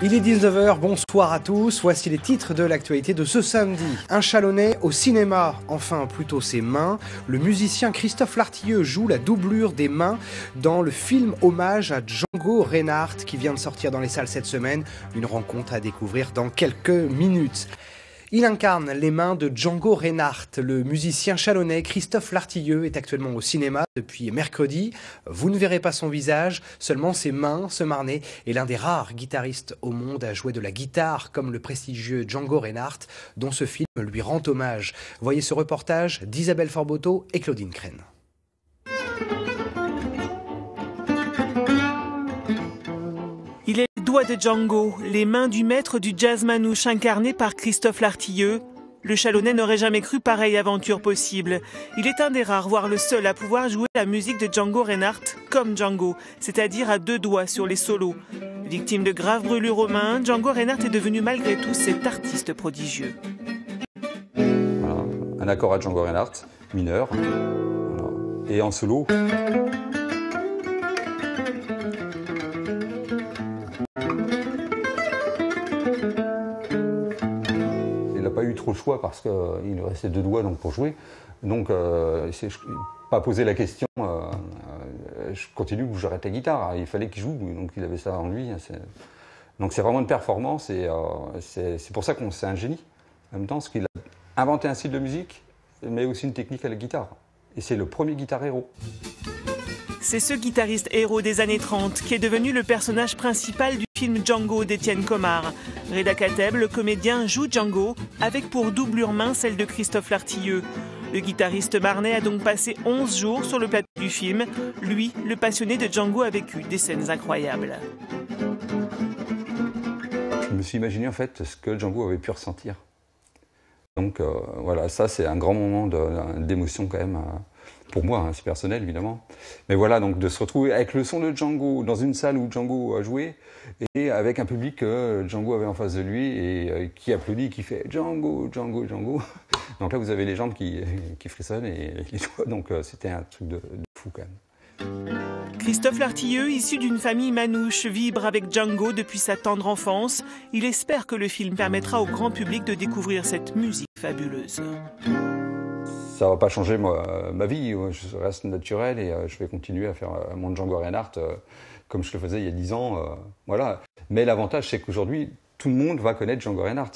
Il est 19h, bonsoir à tous, voici les titres de l'actualité de ce samedi. Un Chalonnais au cinéma, enfin plutôt ses mains. Le musicien Christophe Lartilleux joue la doublure des mains dans le film hommage à Django Reinhardt qui vient de sortir dans les salles cette semaine. Une rencontre à découvrir dans quelques minutes. Il incarne les mains de Django Reinhardt. Le musicien chalonnais Christophe Lartilleux est actuellement au cinéma depuis mercredi. Vous ne verrez pas son visage, seulement ses mains. Ce Marnais est l'un des rares guitaristes au monde à jouer de la guitare comme le prestigieux Django Reinhardt, dont ce film lui rend hommage. Voyez ce reportage d'Isabelle Forboto et Claudine Crène. Il est le doigt de Django, les mains du maître du jazz manouche incarné par Christophe Lartilleux. Le Chalonnais n'aurait jamais cru pareille aventure possible. Il est un des rares, voire le seul, à pouvoir jouer la musique de Django Reinhardt comme Django, c'est-à-dire à deux doigts sur les solos. Victime de graves brûlures aux mains, Django Reinhardt est devenu malgré tout cet artiste prodigieux. Voilà. Un accord à Django Reinhardt, mineur, voilà. Et en solo. Il n'a pas eu trop le choix parce qu'il lui restait deux doigts donc, pour jouer. Donc, il s'est pas posé la question je continue ou j'arrête la guitare. Il fallait qu'il joue, donc il avait ça en lui. Donc, c'est vraiment une performance et c'est pour ça qu'on c'est un génie. En même temps, parce qu'il a inventé un style de musique, mais aussi une technique à la guitare. Et c'est le premier guitar héros. C'est ce guitariste héros des années 30 qui est devenu le personnage principal du film Django d'Étienne Comard. Reda Kateb, le comédien, joue Django avec pour doublure main celle de Christophe Lartilleux. Le guitariste marnais a donc passé 11 jours sur le plateau du film. Lui, le passionné de Django, a vécu des scènes incroyables. Je me suis imaginé en fait ce que Django avait pu ressentir. Donc voilà, ça c'est un grand moment d'émotion quand même. Pour moi, hein, c'est personnel évidemment. Mais voilà, donc de se retrouver avec le son de Django dans une salle où Django a joué et avec un public que Django avait en face de lui et qui applaudit, qui fait Django, Django, Django. Donc là, vous avez les jambes qui frissonnent et les doigts. Donc c'était un truc de fou quand même. Christophe Lartilleux, issu d'une famille manouche, vibre avec Django depuis sa tendre enfance. Il espère que le film permettra au grand public de découvrir cette musique fabuleuse. Ça va pas changer ma vie, je reste naturel et je vais continuer à faire mon Django Reinhardt comme je le faisais il y a 10 ans. Voilà. Mais l'avantage, c'est qu'aujourd'hui, tout le monde va connaître Django Reinhardt.